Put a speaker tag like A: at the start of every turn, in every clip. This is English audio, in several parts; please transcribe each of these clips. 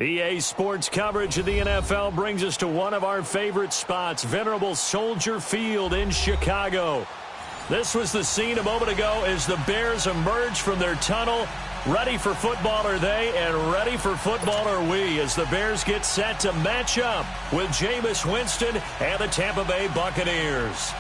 A: EA Sports coverage of the NFL brings us to one of our favorite spots, venerable Soldier Field in Chicago. This was the scene a moment ago as the Bears emerged from their tunnel. Ready for football are they, and ready for football are we, as the Bears get set to match up with Jameis Winston and the Tampa Bay Buccaneers.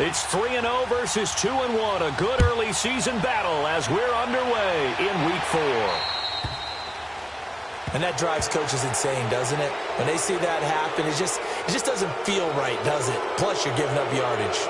A: It's 3-0 versus 2-1, a good early season battle as we're underway in Week 4.
B: And that drives coaches insane, doesn't it? When they see that happen, it just doesn't feel right, does it? Plus, you're giving up yardage.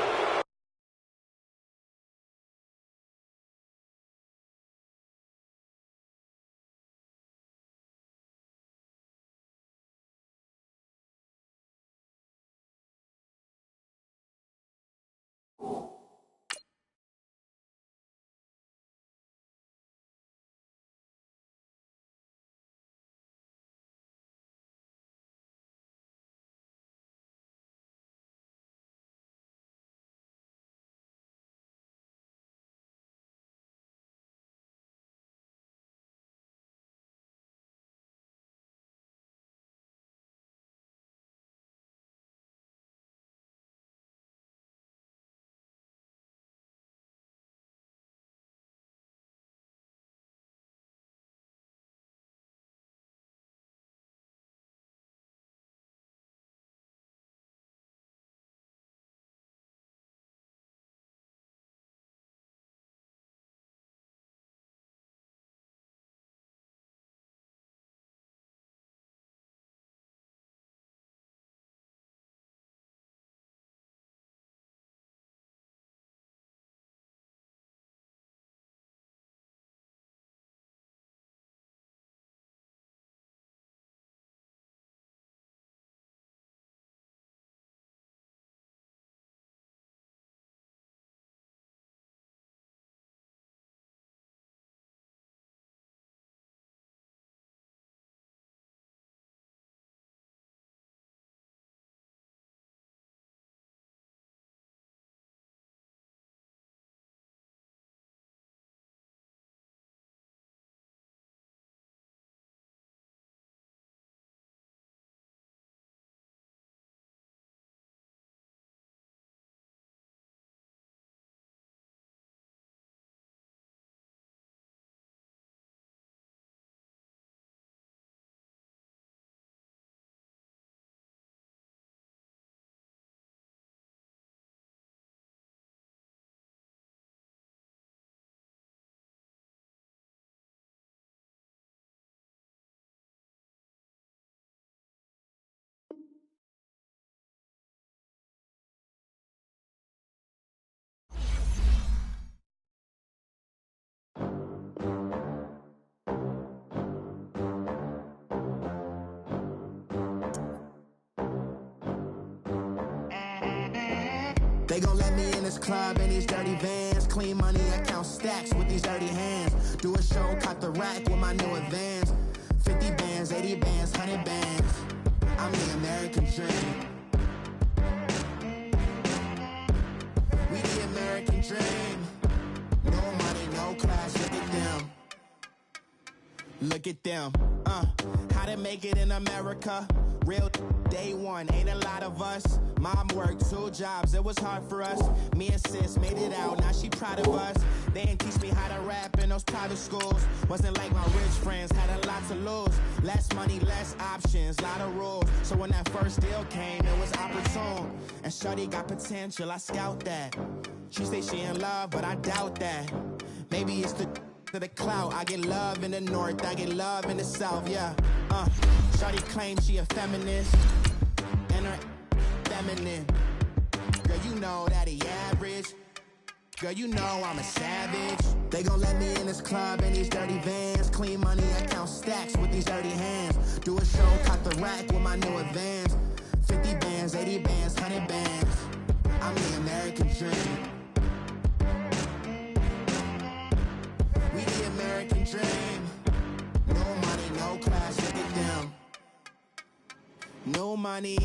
C: They gon' let me in this club in these dirty vans. Clean money, I count stacks with these dirty hands. Do a show, cut the rack with my new advance. 50 bands, 80 bands, 100 bands. I'm the American dream. We the American dream. No money, no class, look at them. Look at them. How to make it in America. Real day one, ain't a lot of us. Mom worked 2 jobs, it was hard for us. Me and sis made it out, now she proud of us. They ain't teach me how to rap in those private schools. Wasn't like my rich friends, had a lot to lose. Less money, less options, lot of rules. So when that first deal came, it was opportune. And shorty got potential, I scout that. She say she in love, but I doubt that. Maybe it's the clout. I get love in the north, I get love in the south, yeah. Shorty claims she a feminist, and her feminine. Girl, you know that he average. Girl, you know I'm a savage. They gon' let me in this club in these dirty vans. Clean money, I count stacks with these dirty hands. Do a show, cut the rack with my new advance. 50 bands, 80 bands, 100 bands. I'm the American dream. We the American dream. No money, no class, look at them. No money.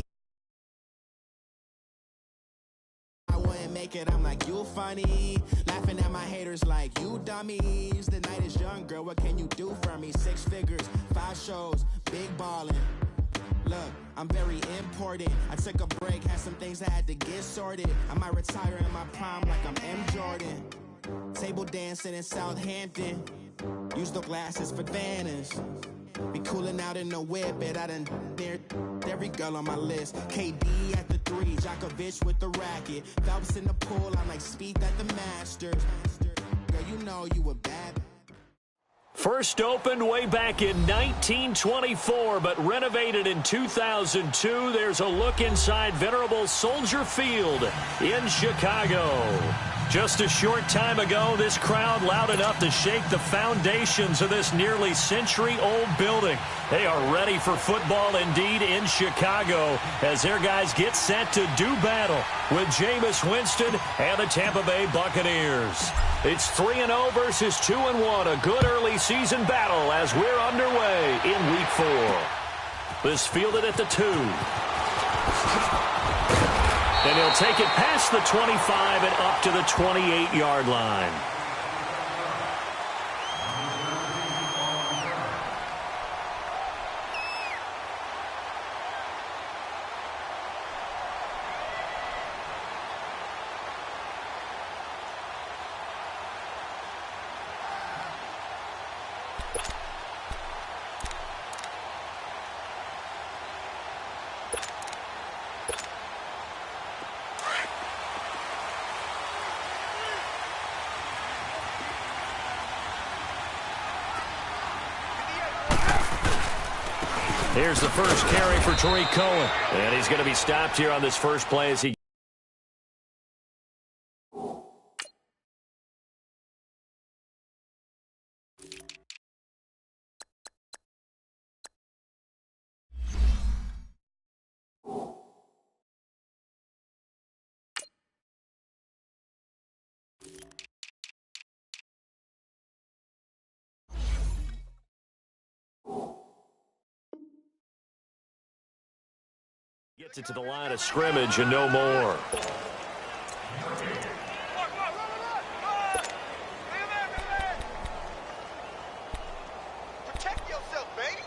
C: I wouldn't make it, I'm like, you funny. Laughing at my haters like, you dummies. The night is young, girl, what can you do for me? 6 figures, 5 shows, big ballin'. Look, I'm very important. I took a break, had some things I had to get sorted. I might retire in my prime like I'm M. Jordan. Table dancing in Southampton. Use the glasses for Vannas. Be cooling out in the whip, but I done near every girl on my list. KD at the 3, Djokovic with the racket. Phelps in the pool, I'm like Speed at the Masters. Girl, you know you a bad.
A: First opened way back in 1924, but renovated in 2002. There's a look inside venerable Soldier Field in Chicago. Just a short time ago, this crowd loud enough to shake the foundations of this nearly century-old building. They are ready for football indeed in Chicago as their guys get set to do battle with Jameis Winston and the Tampa Bay Buccaneers. It's 3-0 versus 2-1, a good early season battle as we're underway in Week 4. This fielded at the 2. And he'll take it past the 25 and up to the 28-yard line. Here's the first carry for Tariq Cohen. And he's going to be stopped here on this first play as he gets it to the line of scrimmage and no more.
D: Protect yourself, baby.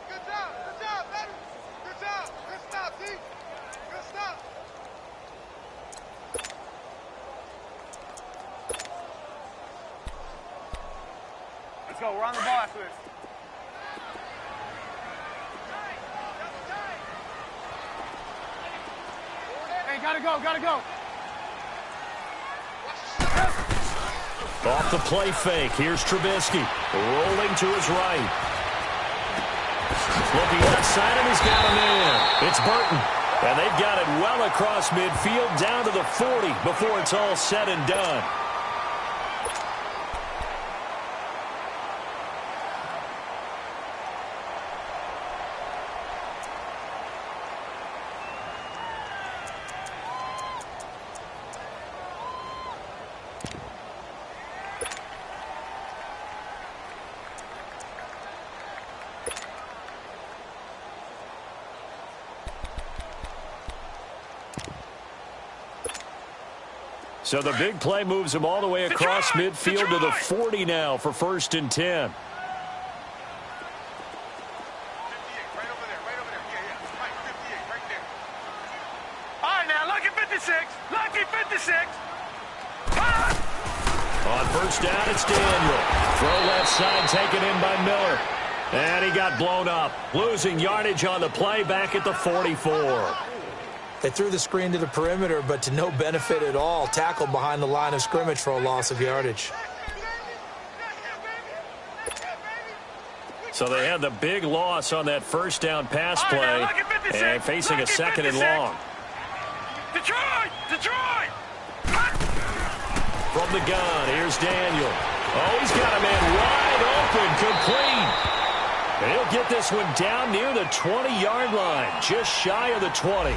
D: Good job, baby. Good job. Good stop, D. Good stop. Let's go. We're on the ball after this. Gotta go.
A: Off the play fake. Here's Trubisky. Rolling to his right. Looking outside him. He's got him in. It's Burton. And they've got it well across midfield down to the 40 before it's all said and done. So the big play moves him all the way across midfield to the 40 now for 1st and 10.
D: Right over there. Yeah. Right, 58, right there. All right, now, lucky 56.
A: On first down, it's Daniel. Throw left side, taken in by Miller. And he got blown up, losing yardage on the play back at the 44.
B: They threw the screen to the perimeter, but to no benefit at all. Tackled behind the line of scrimmage for a loss of yardage.
A: So they had the big loss on that first down pass play, and facing a 2nd and long.
D: Detroit!
A: from the gun. Here's Daniel. Oh, he's got a man wide open, complete. And he'll get this one down near the 20-yard line, just shy of the 20.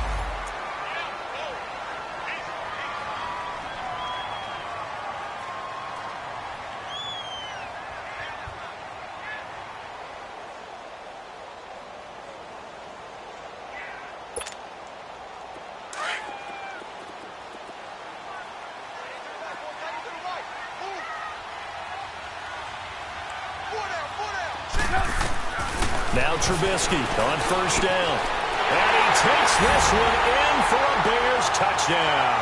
A: Now Trubisky on first down. And he takes this one in for a Bears touchdown.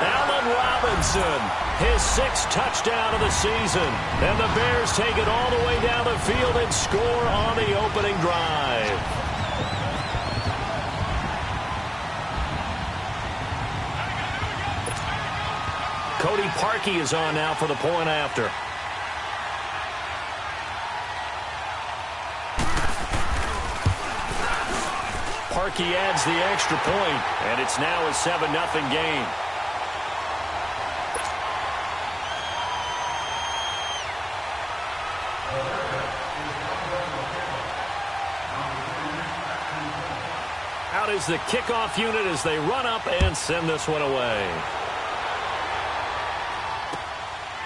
A: Allen Robinson, his 6th touchdown of the season. And the Bears take it all the way down the field and score on the opening drive. Cody Parkey is on now for the point after. Parkey adds the extra point, and it's now a 7-0 game. Out is the kickoff unit as they run up and send this one away.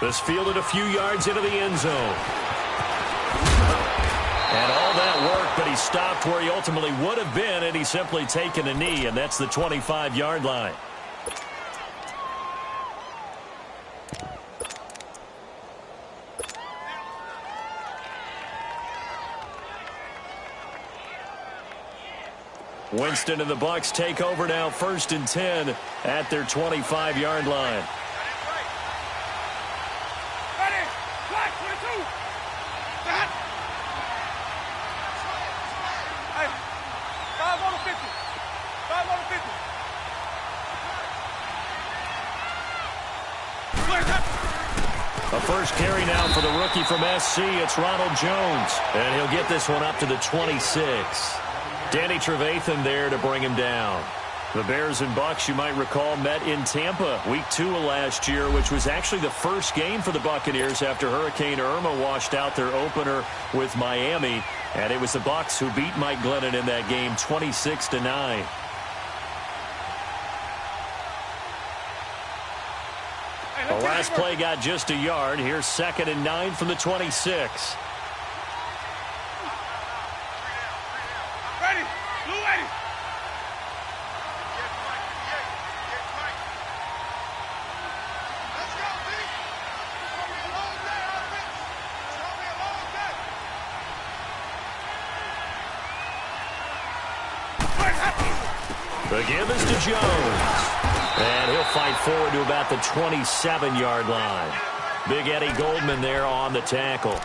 A: This fielded a few yards into the end zone. And all that work, but he stopped where he ultimately would have been, and he's simply taken a knee, and that's the 25-yard line. Winston and the Bucks take over now, 1st and 10 at their 25-yard line.
D: Ready? Flag 22. Set. Hey, 5 on the 50. 5 on the 50.
A: A first carry now for the rookie from SC. It's Ronald Jones, and he'll get this one up to the 26. Danny Trevathan there to bring him down. The Bears and Bucks, you might recall, met in Tampa week 2 of last year, which was actually the first game for the Buccaneers after Hurricane Irma washed out their opener with Miami. And it was the Bucks who beat Mike Glennon in that game 26-9. The last play got just a yard. Here's 2nd and 9 from the 26.
D: Ready? Blue 80. Let's go, B. It's going to be a long day, offense. It's going to be a long day.
A: The give is to Jones. And he'll fight forward to about the 27-yard line. Big Eddie Goldman there on the tackle.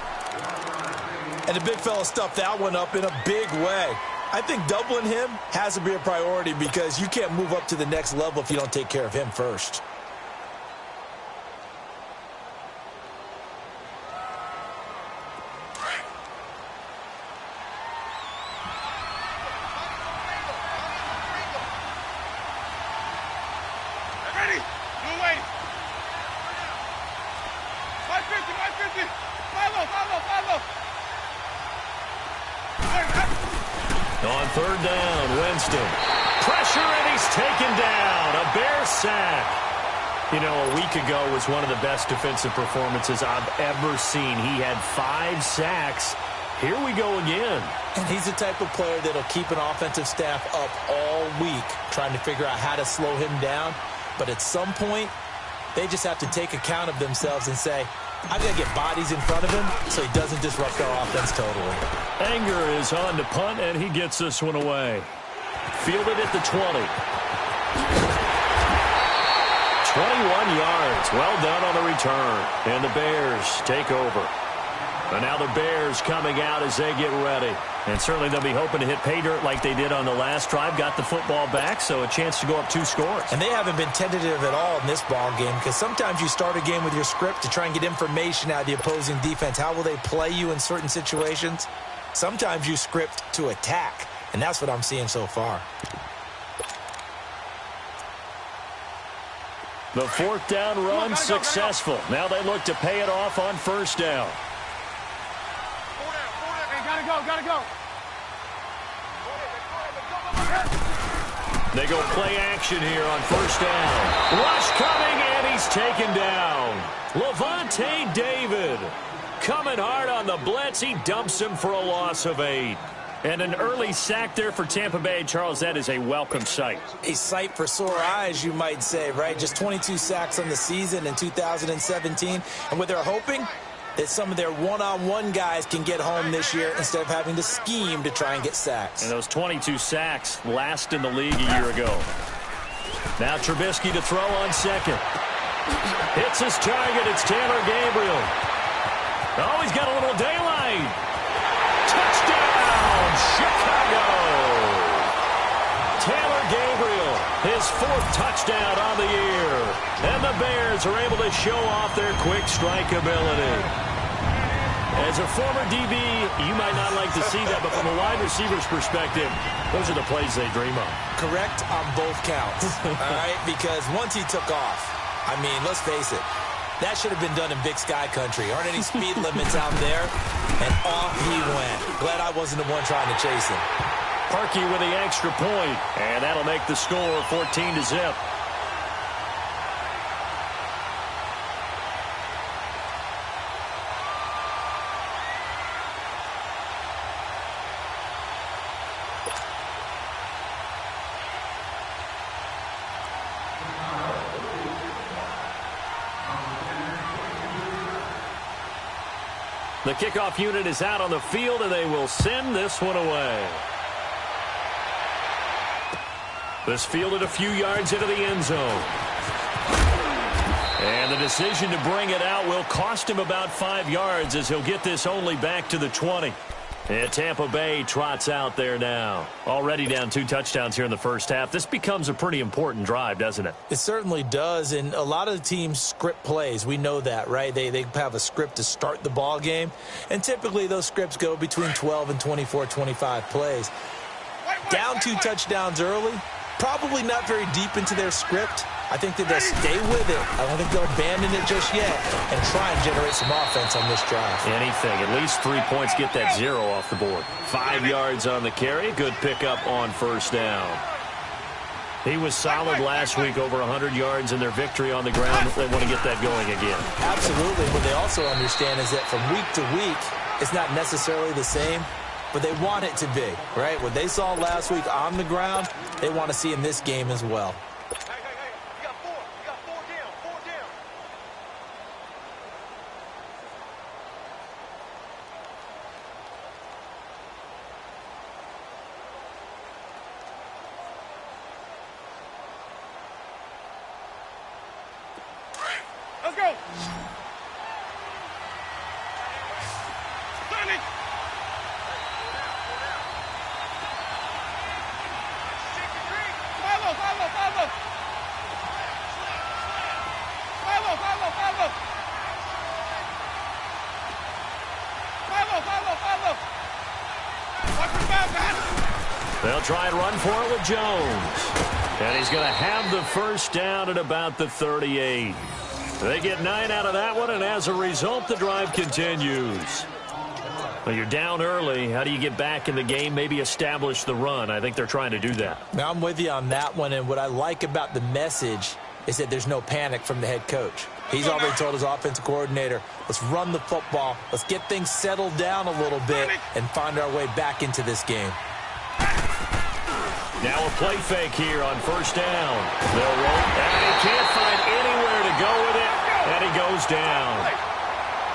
B: And the big fella stuffed that one up in a big way. I think doubling him has to be a priority because you can't move up to the next level if you don't take care of him first.
D: Ready? Blue 80. 550. 5-0.
A: On 3rd down, Winston. Pressure, and he's taken down. A Bear sack. You know, a week ago was one of the best defensive performances I've ever seen. He had 5 sacks. Here we go again.
B: And he's the type of player that'll keep an offensive staff up all week trying to figure out how to slow him down. But at some point, they just have to take account of themselves and say, I've got to get bodies in front of him so he doesn't disrupt our offense totally.
A: Anger is on to punt, and he gets this one away. Fielded at the 20. 21 yards. Well done on the return. And the Bears take over. And now the Bears coming out as they get ready. And certainly they'll be hoping to hit pay dirt like they did on the last drive. Got the football back, so a chance to go up 2 scores.
B: And they haven't been tentative at all in this ball game because sometimes you start a game with your script to try and get information out of the opposing defense. How will they play you in certain situations? Sometimes you script to attack, and that's what I'm seeing so far.
A: The fourth down run successful. Now they look to pay it off on first down.
D: Gotta go.
A: They go play action here on first down. Rush coming, and he's taken down. Levante David coming hard on the blitz. He dumps him for a loss of 8. And an early sack there for Tampa Bay. Charles, that is a welcome sight.
B: A sight for sore eyes, you might say, right? Just 22 sacks on the season in 2017. And what they're hoping that some of their one-on-one guys can get home this year instead of having to scheme to try and get sacks.
A: And those 22 sacks last in the league a year ago. Now Trubisky to throw on second. Hits his target. It's Taylor Gabriel. Oh, he's got a little daylight. Touchdown, Chicago. Taylor Gabriel, his 4th touchdown on the year. And the Bears are able to show off their quick strike ability. As a former DB, you might not like to see that, but from a wide receiver's perspective, those are the plays they dream of.
B: Correct on both counts, all right? Because once he took off, I mean, let's face it, that should have been done in Big Sky Country. Aren't any speed limits out there? And off he went. Glad I wasn't the one trying to chase him.
A: Parkey with the extra point, and that'll make the score 14-0. The kickoff unit is out on the field, and they will send this one away. This fielded a few yards into the end zone. And the decision to bring it out will cost him about 5 yards as he'll get this only back to the 20. And Tampa Bay trots out there now. Already down 2 touchdowns here in the first half. This becomes a pretty important drive, doesn't it?
B: It certainly does, and a lot of the teams script plays. We know that, right? They have a script to start the ball game, and typically those scripts go between 12 and 24, 25 plays. Down 2 touchdowns early, probably not very deep into their script. I think that they'll stay with it. I don't think they'll abandon it just yet and try and generate some offense on this drive.
A: Anything. At least 3 points, get that 0 off the board. 5 yards on the carry. Good pickup on first down. He was solid last week, over 100 yards in their victory on the ground. They want to get that going again.
B: Absolutely. What they also understand is that from week to week, it's not necessarily the same, but they want it to be, right? What they saw last week on the ground, they want to see in this game as well.
D: Let's go.
A: They'll try and run for it with Jones. And he's going to have the first down at about the 38. They get 9 out of that one, and as a result, the drive continues. Well, you're down early. How do you get back in the game, maybe establish the run? I think they're trying to do that.
B: Now, I'm with you on that one, and what I like about the message is that there's no panic from the head coach. He's already told his offensive coordinator, let's run the football, let's get things settled down a little bit and find our way back into this game.
A: Now a play fake here on first down. They'll roll, and he can't find anywhere to go with it, and he goes down.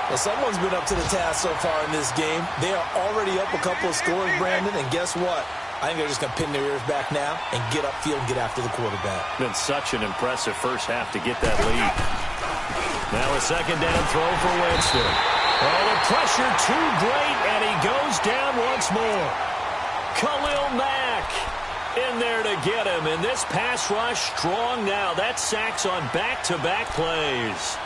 B: Well, someone's been up to the task so far in this game. They are already up a couple of scores, Brandon, and guess what? I think they're just going to pin their ears back now and get upfield and get after the quarterback.
A: Been such an impressive first half to get that lead. Now a second down throw for Winston. Oh, the pressure too great, and he goes down once more. Khalil Mack in there to get him, and this pass rush strong now. That's sacks on back-to-back plays.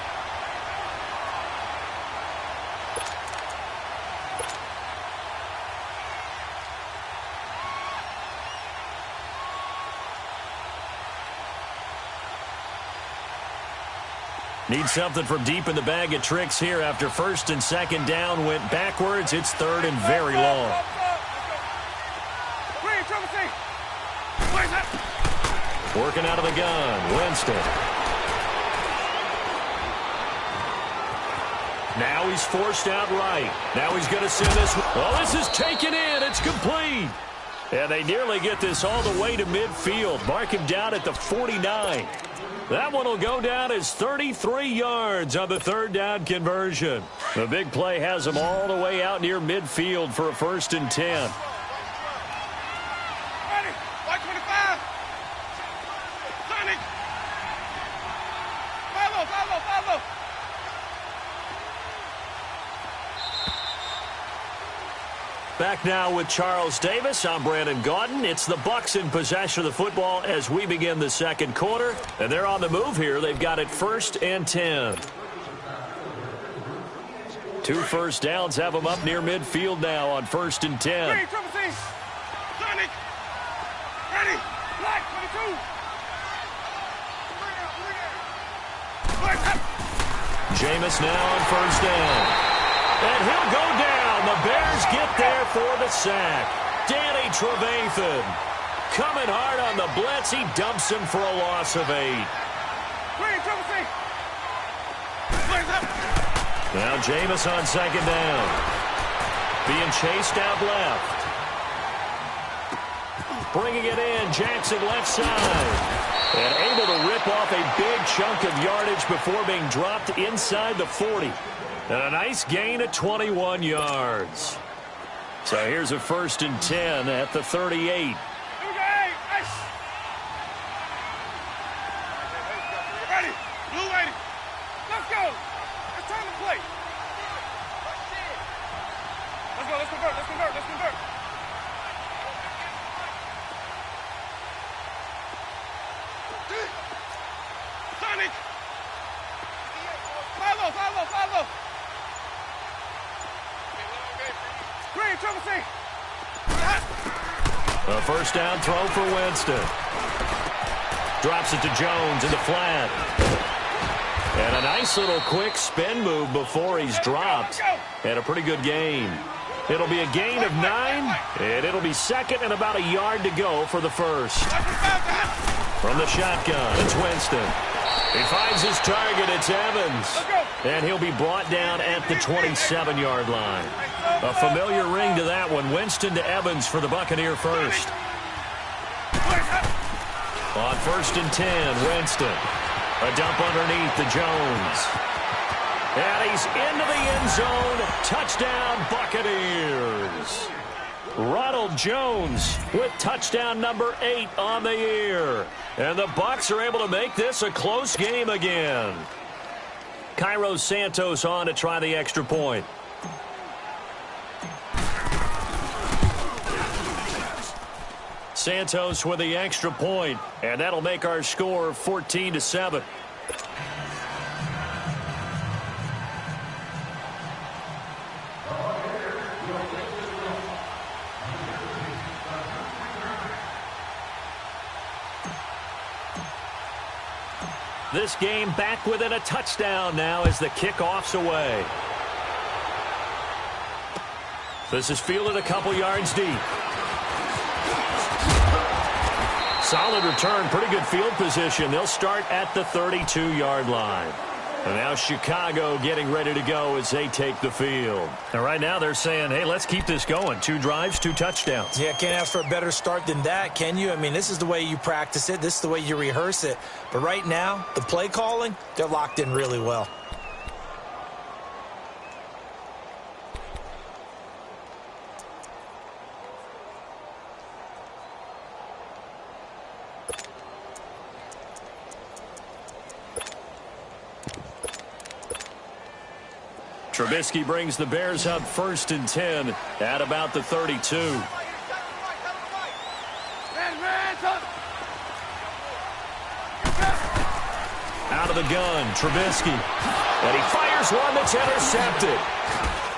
A: Need something from deep in the bag of tricks here after first and second down went backwards. It's third and very long. Working out of the gun, Winston. Now he's forced out right. Now he's going to send this. Oh, this is taken in. It's complete. And they nearly get this all the way to midfield. Mark him down at the 49. That one will go down as 33 yards on the third down conversion. The big play has them all the way out near midfield for a 1st and 10. Back now with Charles Davis. I'm Brandon Gaudin. It's the Bucks in possession of the football as we begin the second quarter. And they're on the move here. They've got it 1st and 10. 2 first downs have them up near midfield now on 1st and 10. Jameis now on 1st down. And he'll go down. The Bears get there for the sack. Danny Trevathan coming hard on the blitz. He dumps him for a loss of 8. Now Jameis on 2nd down. Being chased out left. Bringing it in. Jackson left side. And able to rip off a big chunk of yardage before being dropped inside the 40. And a nice gain of 21 yards. So here's a 1st and 10 at the 38.
D: Ready, blue lady. Let's go. It's time to play. Let's go. Let's convert. Let's convert. Let's convert. Sonic. Follow.
A: A 1st down throw for Winston. Drops it to Jones in the flat. And a nice little quick spin move before he's dropped. And a pretty good gain. It'll be a gain of 9, and it'll be 2nd and about a yard to go for the 1st. From the shotgun, it's Winston. He finds his target, it's Evans. And he'll be brought down at the 27-yard line. A familiar ring to that one. Winston to Evans for the Buccaneer first. On 1st and 10, Winston. A dump underneath to Jones. And he's into the end zone. Touchdown, Buccaneers. Ronald Jones with touchdown number 8 on the year. And the Bucs are able to make this a close game again. Cairo Santos on to try the extra point. Santos with the extra point, and that'll make our score 14-7. This game back within a touchdown now as the kickoff's away. This is fielded a couple yards deep. Solid return, pretty good field position. They'll start at the 32-yard line. And now Chicago getting ready to go as they take the field. And right now they're saying, hey, let's keep this going. 2 drives, 2 touchdowns.
B: Yeah, can't ask for a better start than that, can you? I mean, this is the way you practice it. This is the way you rehearse it. But right now, the play calling, they're locked in really well.
A: Trubisky brings the Bears up 1st and 10 at about the 32. Out of the gun, Trubisky. And he fires one that's intercepted.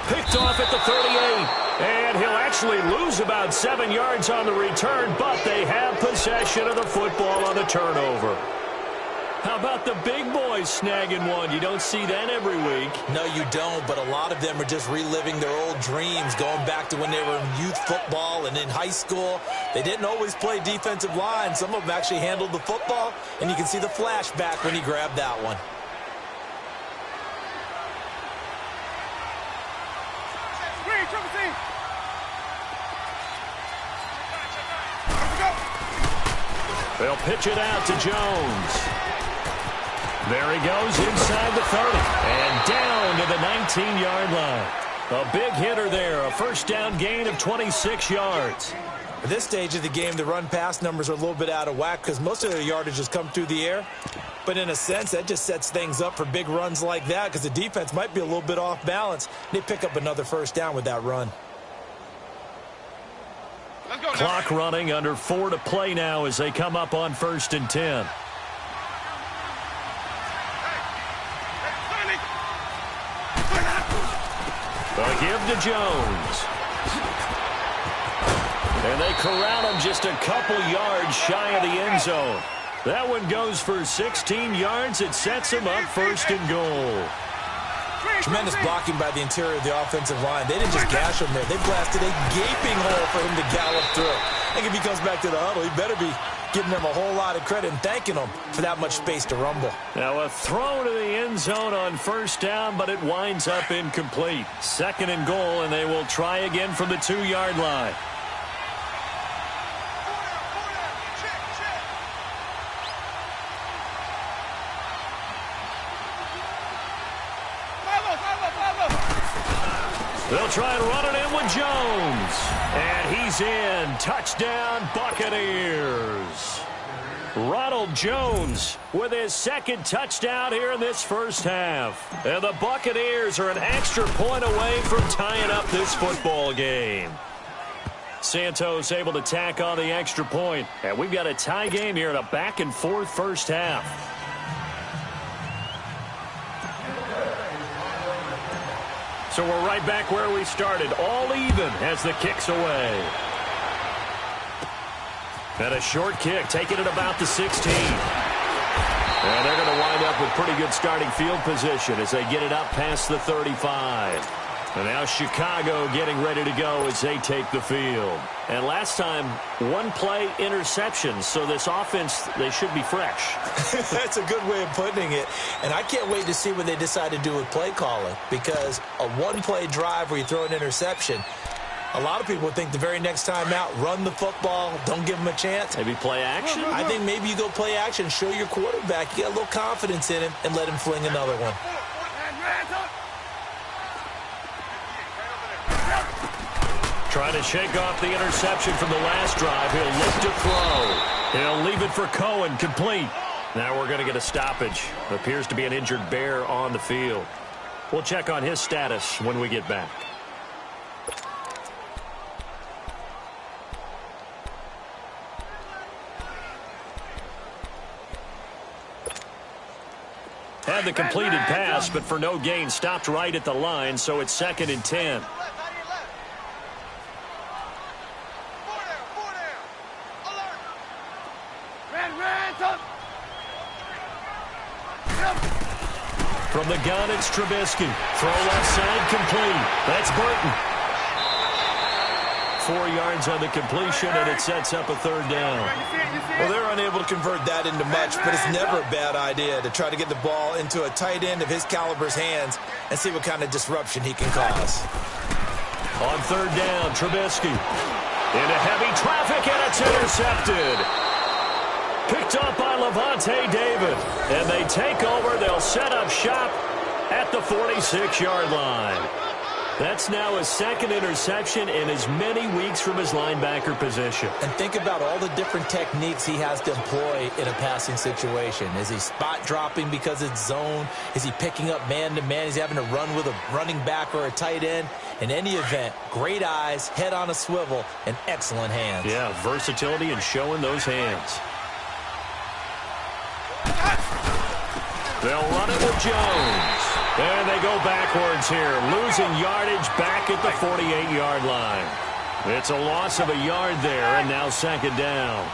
A: Picked off at the 38. And he'll actually lose about 7 yards on the return, but they have possession of the football on the turnover. How about the big boys snagging one? You don't see that every week.
B: No, you don't, but a lot of them are just reliving their old dreams, going back to when they were in youth football and in high school. They didn't always play defensive line. Some of them actually handled the football, and you can see the flashback when he grabbed that one.
A: They'll pitch it out to Jones. There he goes inside the 30 and down to the 19-yard line. A big hitter there, a first down gain of 26 yards.
B: At this stage of the game, the run-pass numbers are a little bit out of whack because most of their yardage has come through the air. But in a sense, that just sets things up for big runs like that because the defense might be a little bit off balance. They pick up another first down with that run.
A: Clock running, under 4 to play now as they come up on 1st and 10. A give to Jones. And they corral him just a couple yards shy of the end zone. That one goes for 16 yards. It sets him up 1st and goal.
B: Tremendous blocking by the interior of the offensive line. They didn't just gash him there. They blasted a gaping hole for him to gallop through. I think if he comes back to the huddle, he better be giving them a whole lot of credit and thanking them for that much space to rumble.
A: Now a throw to the end zone on 1st down, but it winds up incomplete. 2nd and goal, and they will try again from the 2-yard line. They'll try and run it in with Jones. And he's in. Touchdown, Buccaneers. Ronald Jones with his 2nd touchdown here in this first half. And the Buccaneers are an extra point away from tying up this football game. Santos able to tack on the extra point. And we've got a tie game here in a back-and-forth first half. So we're right back where we started, all even as the kick's away. And a short kick, taking it about the 16. And they're going to wind up with pretty good starting field position as they get it up past the 35. And now Chicago getting ready to go as they take the field. And last time, 1-play interception. So this offense, they should be fresh.
B: That's a good way of putting it. And I can't wait to see what they decide to do with play calling. Because a 1-play drive where you throw an interception, a lot of people think the very next time out, run the football, don't give them a chance.
A: Maybe play action?
B: I think maybe you go play action, show your quarterback, you got a little confidence in him, and let him fling another one.
A: Trying to shake off the interception from the last drive. He'll look to throw. He'll leave it for Cohen, complete. Now we're going to get a stoppage. Appears to be an injured Bear on the field. We'll check on his status when we get back. Had the completed pass, but for no gain, stopped right at the line, so it's 2nd and 10. From the gun, it's Trubisky. Throw left side, complete. That's Burton. 4 yards on the completion, and it sets up a 3rd down.
B: Well, they're unable to convert that into much, but it's never a bad idea to try to get the ball into a tight end of his caliber's hands and see what kind of disruption he can cause.
A: On 3rd down, Trubisky. Into heavy traffic, and it's intercepted. Picked up by Levante David. And they take over. They'll set up shop at the 46-yard line. That's now his 2nd interception in as many weeks from his linebacker position.
B: And think about all the different techniques he has to employ in a passing situation. Is he spot dropping because it's zone? Is he picking up man-to-man? Is he having to run with a running back or a tight end? In any event, great eyes, head on a swivel, and excellent hands.
A: Yeah, versatility and showing those hands. They'll run it with Jones. And they go backwards here, losing yardage back at the 48-yard line. It's a loss of a yard there, and now 2nd down.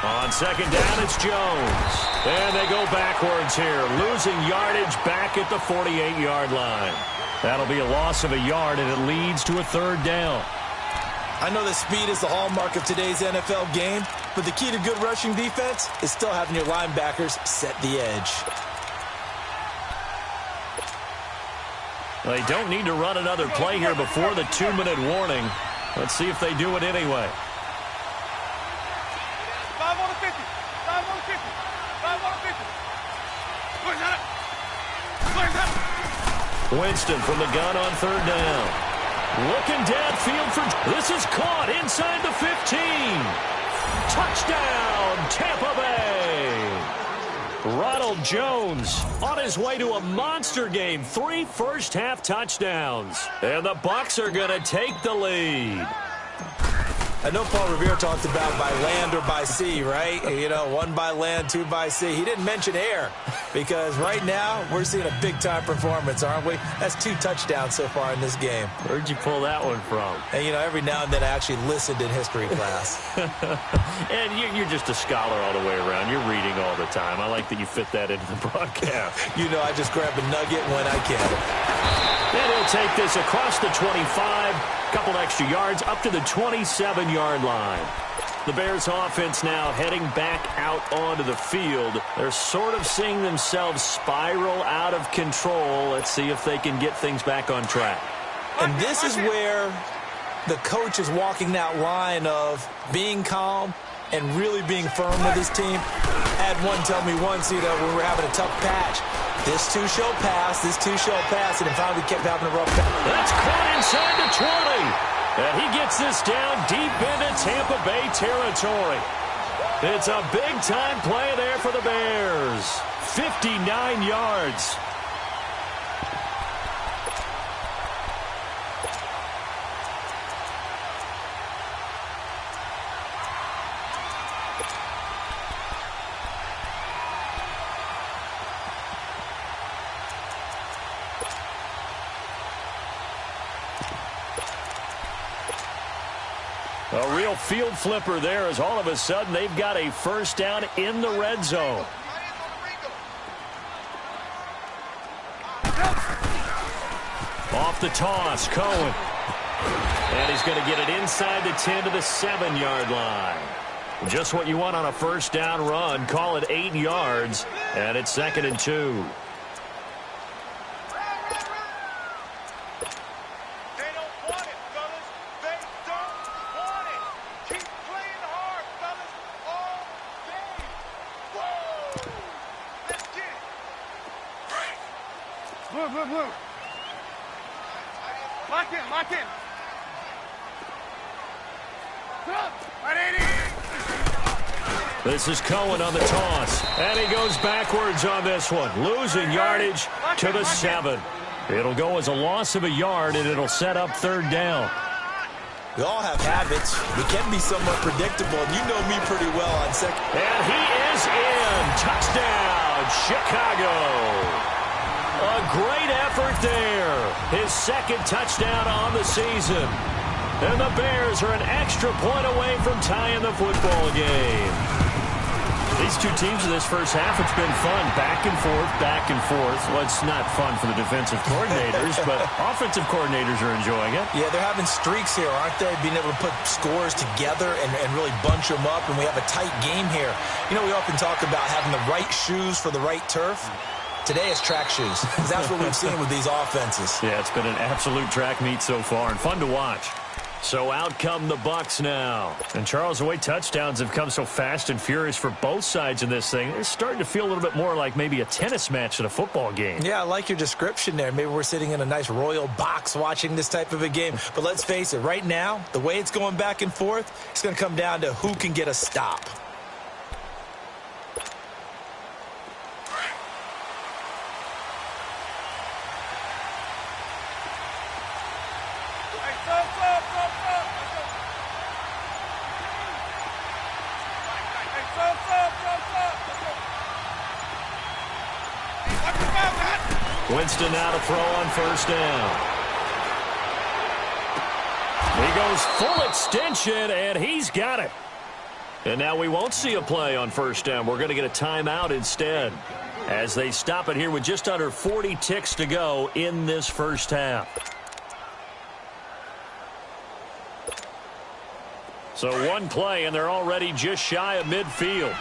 A: On second down, it's Jones. And they go backwards here, losing yardage back at the 48-yard line. That'll be a loss of a yard, and it leads to a third down.
B: I know that speed is the hallmark of today's NFL game, but the key to good rushing defense is still having your linebackers set the edge.
A: They don't need to run another play here before the 2-minute warning. Let's see if they do it anyway.
D: 5 on the 50. 5 on the 50. 5 on the 50. Push that up. Push that up.
A: Winston from the gun on third down. Looking downfield for... This is caught inside the 15. Touchdown, Tampa Bay. Ronald Jones on his way to a monster game. 3 first-half touchdowns. And the Bucks are going to take the lead.
B: I know Paul Revere talked about by land or by sea, right? You know, 1 by land, 2 by sea. He didn't mention air because right now we're seeing a big-time performance, aren't we? That's 2 touchdowns so far in this game.
A: Where'd you pull that one from?
B: And, you know, every now and then I actually listened in history class.
A: And you're just a scholar all the way around. You're reading all the time. I like that you fit that into the broadcast.
B: You know, I just grab a nugget when I can.
A: And he'll take this across the 25, couple extra yards, up to the 27-yard line. The Bears offense now heading back out onto the field. They're sort of seeing themselves spiral out of control. Let's see if they can get things back on track.
B: And this is where the coach is walking that line of being calm and really being firm with his team. I had one tell me once, you know, when we were having a tough patch, this too shall pass, this too shall pass, and finally we kept having a rough patch.
A: That's caught inside the 20. And he gets this down deep into Tampa Bay territory. It's a big-time play there for the Bears. 59 yards. A real field flipper there as all of a sudden they've got a first down in the red zone. Off the toss, Cohen. And he's going to get it inside the 10 to the 7-yard line. Just what you want on a first down run. Call it 8 yards, and it's 2nd and 2.
D: Blue. Lock in.
A: This is Cohen on the toss. And he goes backwards on this one. Losing yardage to the 7. It'll go as a loss of a yard, and it'll set up third down.
B: We all have habits. We can be somewhat predictable, and you know me pretty well on second.
A: And he is in. Touchdown, Chicago. A great effort there. His 2nd touchdown on the season. And the Bears are an extra point away from tying the football game. These two teams in this first half, it's been fun. Back and forth. Well, it's not fun for the defensive coordinators, but offensive coordinators are enjoying it.
B: Yeah, they're having streaks here, aren't they? Being able to put scores together and really bunch them up, and we have a tight game here. You know, we often talk about having the right shoes for the right turf. Today is track shoes, because that's what we've seen with these offenses.
A: Yeah, it's been an absolute track meet so far, and fun to watch. So out come the Bucks now. And Charles, the way touchdowns have come so fast and furious for both sides in this thing, it's starting to feel a little bit more like maybe a tennis match than a football game.
B: Yeah, I like your description there. Maybe we're sitting in a nice royal box watching this type of a game. But let's face it, right now, the way it's going back and forth, it's going to come down to who can get a stop.
A: Winston now to throw on first down. He goes full extension, and he's got it. And now we won't see a play on first down. We're going to get a timeout instead, as they stop it here with just under 40 ticks to go in this first half. So one play, and they're already just shy of midfield.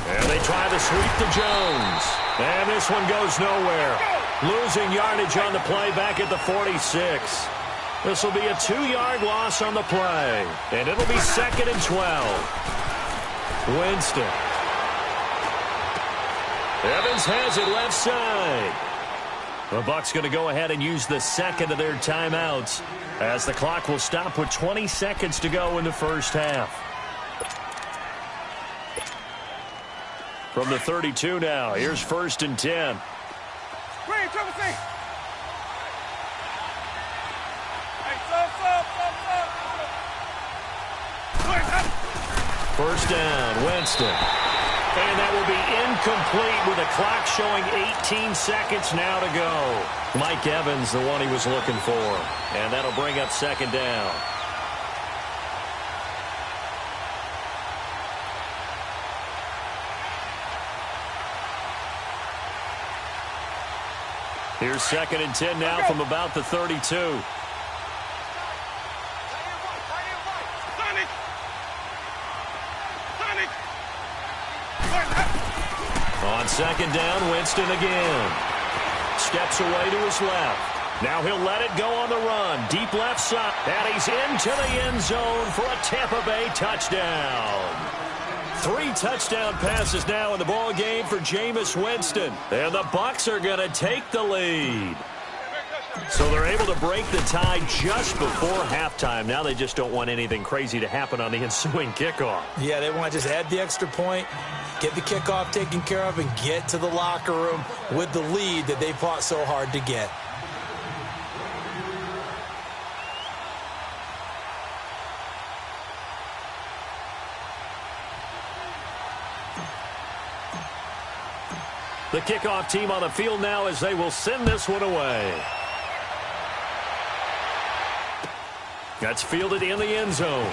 A: And they try to sweep to Jones. And this one goes nowhere. Losing yardage on the play back at the 46. This will be a 2-yard loss on the play. And it'll be 2nd and 12. Winston. Evans has it left side. The Bucks going to go ahead and use the second of their timeouts, as the clock will stop with 20 seconds to go in the first half. From the 32 now, here's 1st and 10. First down, Winston. And that will be incomplete with the clock showing 18 seconds now to go. Mike Evans, the one he was looking for. And that'll bring up 2nd down. Here's 2nd and 10 now from about the 32. On 2nd down, Winston again. Steps away to his left. Now he'll let it go on the run. Deep left side. And he's into the end zone for a Tampa Bay touchdown. 3 touchdown passes now in the ball game for Jameis Winston. And the Bucks are going to take the lead. So they're able to break the tie just before halftime. Now they just don't want anything crazy to happen on the ensuing kickoff.
B: Yeah, they want to just add the extra point, get the kickoff taken care of, and get to the locker room with the lead that they fought so hard to get.
A: The kickoff team on the field now as they will send this one away. That's fielded in the end zone.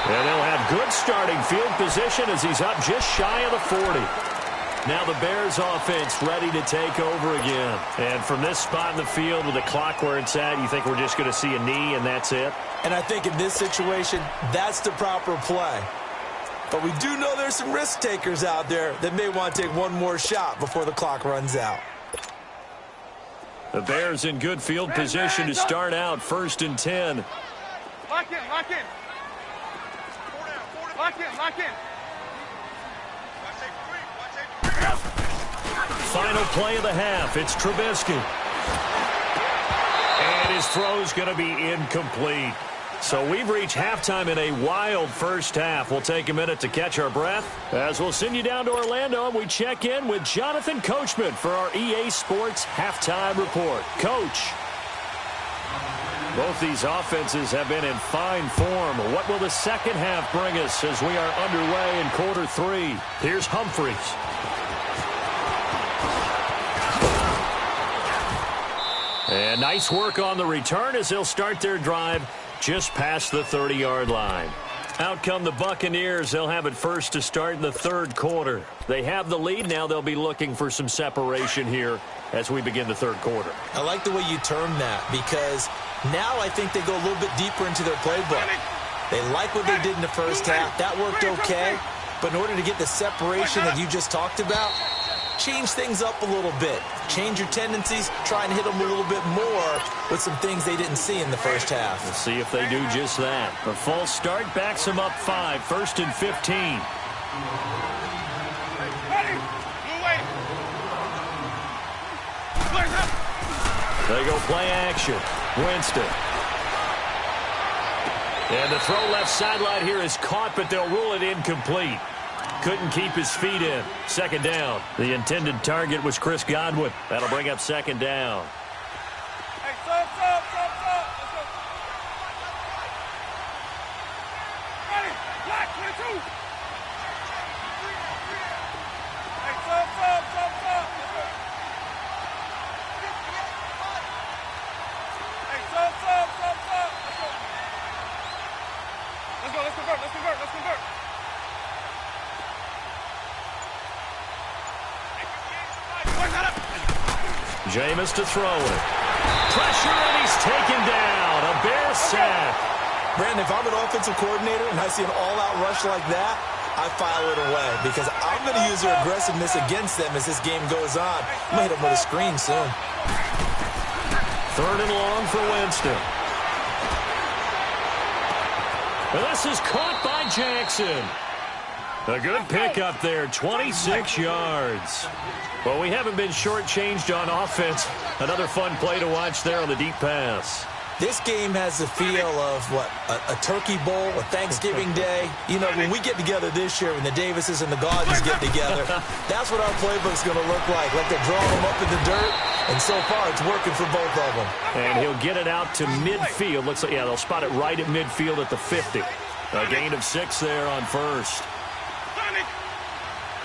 A: And they'll have good starting field position as he's up just shy of the 40. Now the Bears offense ready to take over again. And from this spot in the field with the clock where it's at, you think we're just going to see a knee and that's it?
B: And I think in this situation, that's the proper play. But we do know there's some risk takers out there that may want to take one more shot before the clock runs out.
A: The Bears in good field position to start out 1st and 10.
D: Lock in, lock in. Lock in, lock in.
A: Final play of the half. It's Trubisky. And his throw's going to be incomplete. So we've reached halftime in a wild first half. We'll take a minute to catch our breath as we'll send you down to Orlando and we check in with Jonathan Coachman for our EA Sports Halftime Report. Coach, both these offenses have been in fine form. What will the second half bring us as we are underway in quarter 3? Here's Humphries. And nice work on the return as they'll start their drive just past the 30-yard line. Out come the Buccaneers. They'll have it first to start in the 3rd quarter. They have the lead. Now they'll be looking for some separation here as we begin the 3rd quarter.
B: I like the way you term that because now I think they go a little bit deeper into their playbook. They like what they did in the first half. That worked okay. But in order to get the separation that you just talked about, change things up a little bit. Change your tendencies. Try and hit them a little bit more with some things they didn't see in the first half.
A: We'll see if they do just that. The false start backs them up 5. 1st and 15. They go play action. Winston. And the throw left sideline here is caught, but they'll rule it incomplete. Couldn't keep his feet in. 2nd down. The intended target was Chris Godwin. That'll bring up 2nd down.
D: Hey, stop. Black, 22. Hey, sub. Hey, sub. Let's go. Let's convert.
A: Jameis to throw it. Pressure, and he's taken down. A Bears sack.
B: Brandon, if I'm an offensive coordinator and I see an all-out rush like that, I file it away because I'm going to use their aggressiveness against them as this game goes on. I'm going to hit them with a screen soon.
A: 3rd and long for Winston. And this is caught by Jackson. A good pickup there, 26 yards. Well, we haven't been shortchanged on offense. Another fun play to watch there on the deep pass.
B: This game has the feel of, a turkey bowl, a Thanksgiving day. You know, when we get together this year, when the Davises and the Gaudens get together, that's what our playbook's going to look like. Like they're drawing them up in the dirt, and so far it's working for both of them.
A: And he'll get it out to midfield. Looks like, yeah, they'll spot it right at midfield at the 50. A gain of 6 there on first.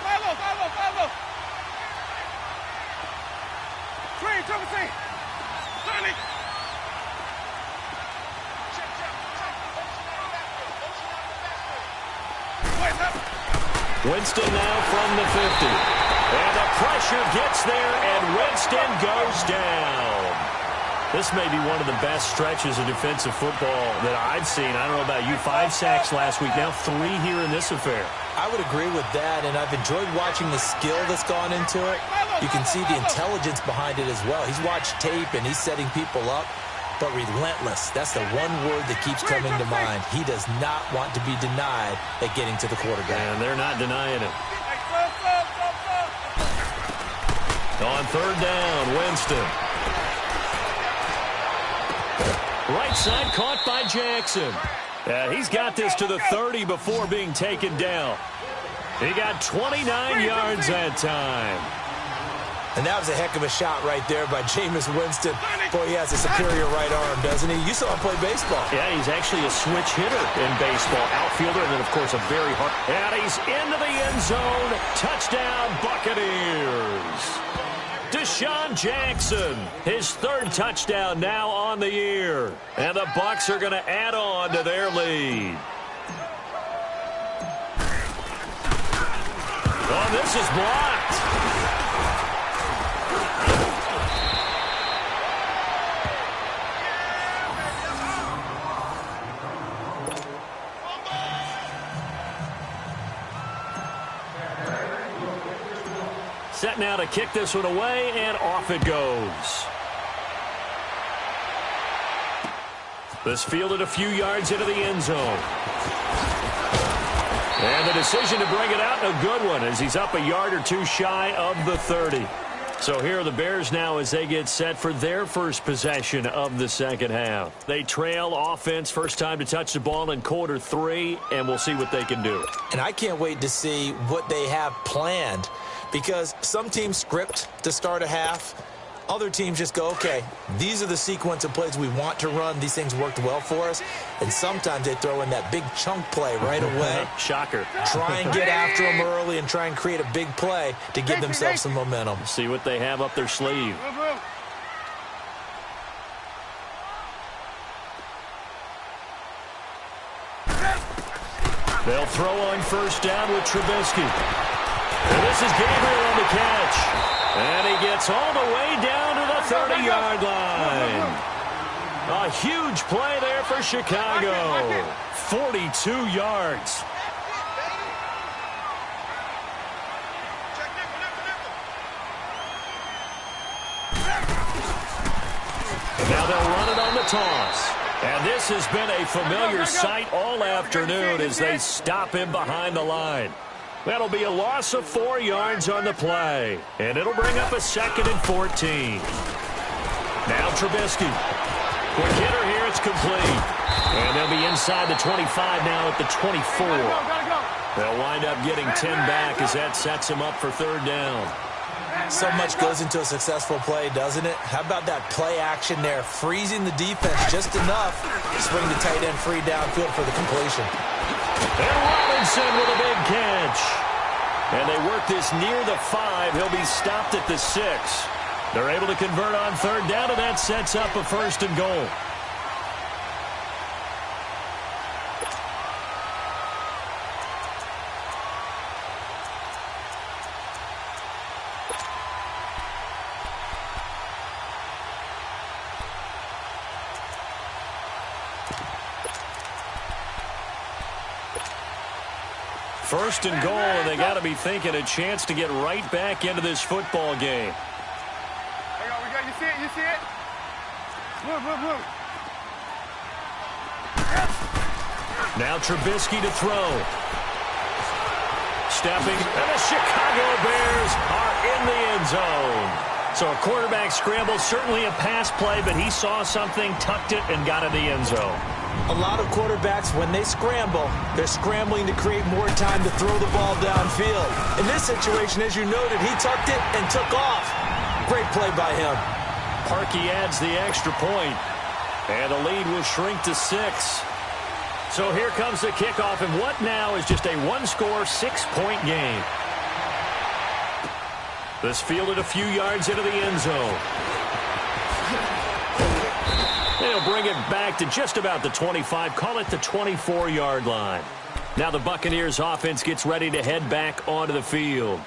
D: Follow. Screen, double team. Sonny.
A: Winston now from the 50. And the pressure gets there, and Winston goes down. This may be one of the best stretches of defensive football that I've seen. I don't know about you. 5 sacks last week, now 3 here in this affair.
B: I would agree with that, and I've enjoyed watching the skill that's gone into it. You can see the intelligence behind it as well. He's watched tape, and he's setting people up. But relentless, that's the one word that keeps coming to mind. He does not want to be denied at getting to the quarterback.
A: And they're not denying it. On 3rd down, Winston. Right side caught by Jackson. He's got this to the 30 before being taken down. He got 29 yards that time.
B: And that was a heck of a shot right there by Jameis Winston. Boy, he has a superior right arm, doesn't he? You saw him play baseball.
A: Yeah, he's actually a switch hitter in baseball. Outfielder, and then, of course, a very hard... And he's into the end zone. Touchdown, Buccaneers. Deshaun Jackson, his 3rd touchdown now on the year. And the Bucks are going to add on to their lead. Oh, this is blocked. Set now to kick this one away, and off it goes. This fielded a few yards into the end zone. And the decision to bring it out, a good one, as he's up a yard or 2 shy of the 30. So here are the Bears now as they get set for their first possession of the second half. They trail offense, first time to touch the ball in quarter 3, and we'll see what they can do.
B: And I can't wait to see what they have planned, because some teams script to start a half. Other teams just go, okay, these are the sequence of plays we want to run. These things worked well for us. And sometimes they throw in that big chunk play right away.
A: Shocker.
B: Try and get after them early and try and create a big play to give themselves some momentum.
A: See what they have up their sleeve. They'll throw on first down with Trubisky. And this is Gabriel on the catch. And he gets all the way down to the 30-yard line. A huge play there for Chicago. 42 yards. Now they'll run it on the toss. And this has been a familiar sight all afternoon as they stop him behind the line. That'll be a loss of 4 yards on the play. And it'll bring up a 2nd and 14. Now Trubisky. Quick hitter here, it's complete. And they'll be inside the 25 now at the 24. They'll wind up getting 10 back as that sets them up for 3rd down.
B: So much goes into a successful play, doesn't it? How about that play action there? Freezing the defense just enough to swing the tight end free downfield for the completion.
A: And Robinson with a big catch. And they work this near the 5. He'll be stopped at the 6. They're able to convert on third down, and that sets up a 1st and goal. First and goal, and they got to be thinking a chance to get right back into this football game.
D: Hang on, we got, you see it? You see it? Move.
A: Now Trubisky to throw. Stepping, and the Chicago Bears are in the end zone. So a quarterback scramble, certainly a pass play, but he saw something, tucked it, and got in the end zone.
B: A lot of quarterbacks, when they scramble, they're scrambling to create more time to throw the ball downfield. In this situation, as you noted, he tucked it and took off. Great play by him.
A: Parkey adds the extra point, and the lead will shrink to 6. So here comes the kickoff, and what now is just a one-score, 6-point game. This fielded a few yards into the end zone. They'll bring it back to just about the 25, call it the 24-yard line. Now the Buccaneers offense gets ready to head back onto the field.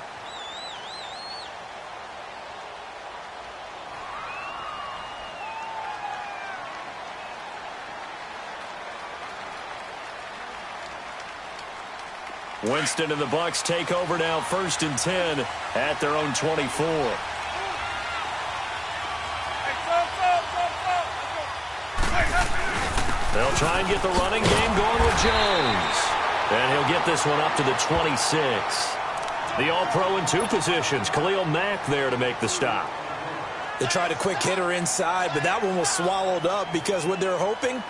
A: Winston and the Bucks take over now, 1st and 10 at their own 24. They'll try and get the running game going with Jones. And he'll get this one up to the 26. The All-Pro in 2 positions. Khalil Mack there to make the stop.
B: They tried a quick hitter inside, but that one was swallowed up because what they're hoping,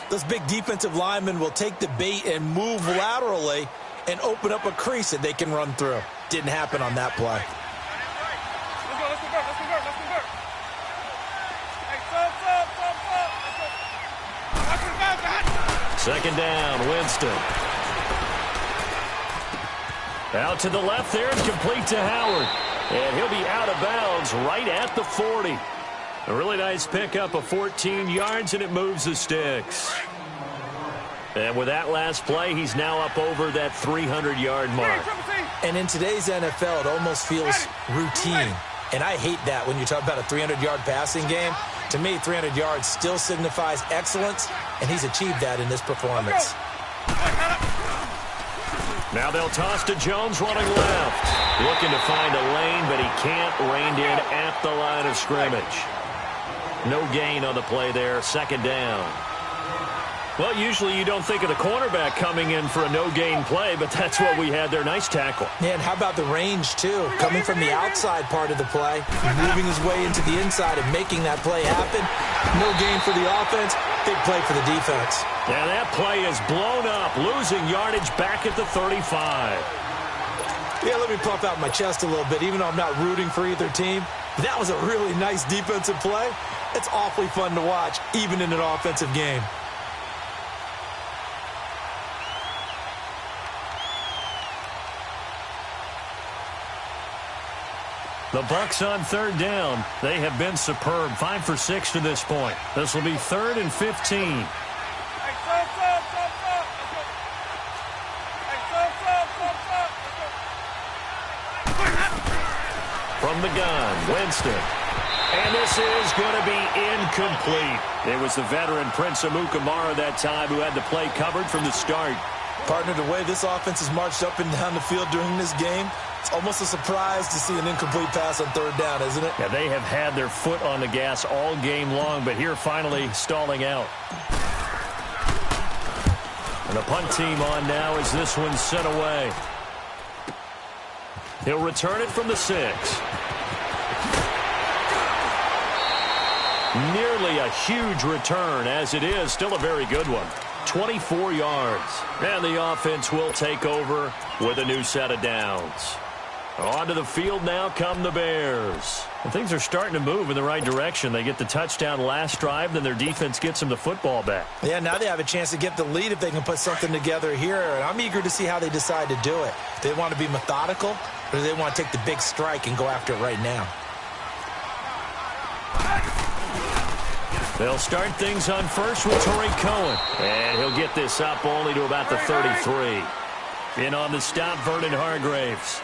B: those big defensive linemen will take the bait and move laterally and open up a crease that they can run through. Didn't happen on that play.
D: Let's convert.
A: Second down, Winston. Out to the left there and complete to Howard. And he'll be out of bounds right at the 40. A really nice pickup of 14 yards, and it moves the sticks. And with that last play, he's now up over that 300-yard mark.
B: And in today's NFL, it almost feels routine. And I hate that when you talk about a 300-yard passing game. To me, 300 yards still signifies excellence, and he's achieved that in this performance.
A: Now they'll toss to Jones running left. Looking to find a lane, but he can't. Reined in at the line of scrimmage. No gain on the play there. Second down. Well, usually you don't think of the cornerback coming in for a no-gain play, but that's what we had there. Nice tackle.
B: Yeah, and how about the range, too? Coming from the outside part of the play, moving his way into the inside and making that play happen. No gain for the offense, big play for the defense.
A: Yeah, that play is blown up, losing yardage back at the 35.
B: Yeah, let me puff out my chest a little bit, even though I'm not rooting for either team. That was a really nice defensive play. It's awfully fun to watch, even in an offensive game.
A: The Bucks on third down. They have been superb. 5 for 6 to this point. This will be 3rd and 15. From the gun, Winston. And this is going to be incomplete. It was the veteran Prince Amukamara that time who had the play covered from the start.
B: Partner, the way this offense has marched up and down the field during this game, it's almost a surprise to see an incomplete pass on third down, isn't it?
A: Yeah, they have had their foot on the gas all game long, but here finally stalling out. And the punt team on now as this one's sent away. He'll return it from the 6. Nearly a huge return, as it is still a very good one. 24 yards. And the offense will take over with a new set of downs. Onto the field now come the Bears. And things are starting to move in the right direction. They get the touchdown last drive, then their defense gets them the football back.
B: Yeah, now they have a chance to get the lead if they can put something together here. And I'm eager to see how they decide to do it. Do they want to be methodical, or do they want to take the big strike and go after it right now?
A: They'll start things on first with Torrey Cohen. And he'll get this up only to about the 33. In on the stop, Vernon Hargraves.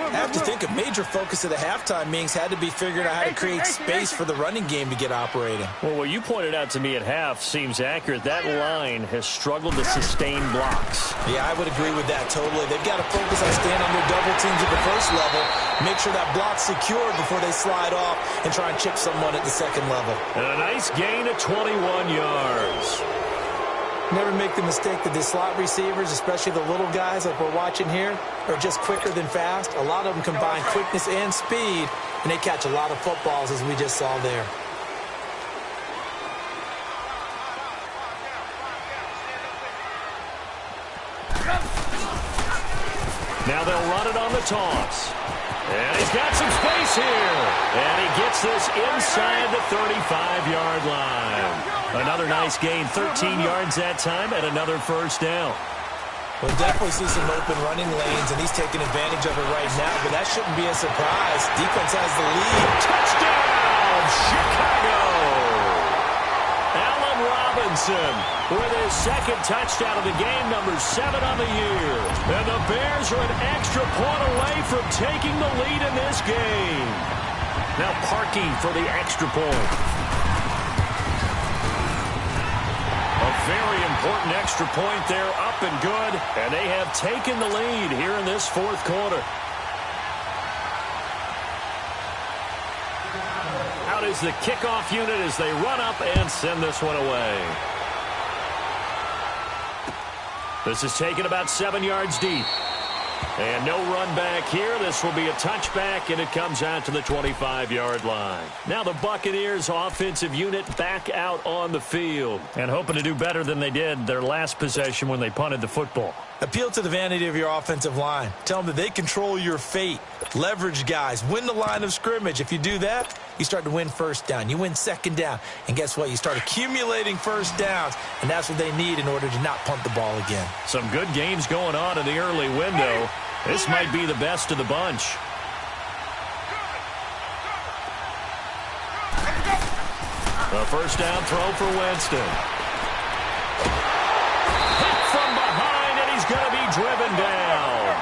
B: I have to think a major focus of the halftime meetings had to be figuring out how to create space for the running game to get operating.
A: Well, what you pointed out to me at half seems accurate. That line has struggled to sustain blocks.
B: Yeah, I would agree with that totally. They've got to focus on staying under double teams at the first level, make sure that block's secure before they slide off and try and chip someone at the second level.
A: And a nice gain of 21 yards.
B: Never make the mistake that the slot receivers, especially the little guys like we're watching here, are just quicker than fast. A lot of them combine quickness and speed, and they catch a lot of footballs, as we just saw there.
A: Now they'll run it on the toss. And he's got some space here. And he gets this inside the 35-yard line. Another nice gain, 13 yards that time, and another first down.
B: We'll definitely see some open running lanes, and he's taking advantage of it right now, but that shouldn't be a surprise. Defense has the lead.
A: Touchdown, Chicago! Allen Robinson with his second touchdown of the game, number 7 on the year. And the Bears are an extra point away from taking the lead in this game. Now Parkey for the extra point. A very important extra point there, up and good. And they have taken the lead here in this fourth quarter. Out is the kickoff unit as they run up and send this one away. This is taken about 7 yards deep. And no run back here. This will be a touchback, and it comes out to the 25-yard line. Now the Buccaneers offensive unit back out on the field and hoping to do better than they did their last possession when they punted the football.
B: Appeal to the vanity of your offensive line. Tell them that they control your fate. Leverage guys. Win the line of scrimmage. If you do that, you start to win first down. You win second down. And guess what? You start accumulating first downs, and that's what they need in order to not punt the ball again.
A: Some good games going on in the early window. This might be the best of the bunch. A first down throw for Winston. Hit from behind, and he's going to be driven down.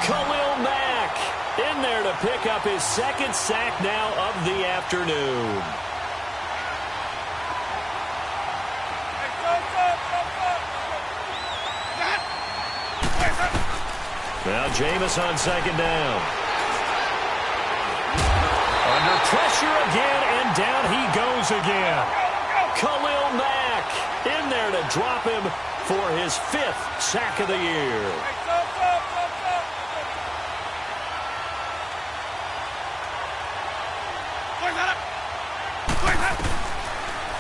A: Khalil Mack in there to pick up his second sack now of the afternoon. Now Jameis on second down. Under pressure again, and down he goes again. Khalil Mack in there to drop him for his 5th sack of the year.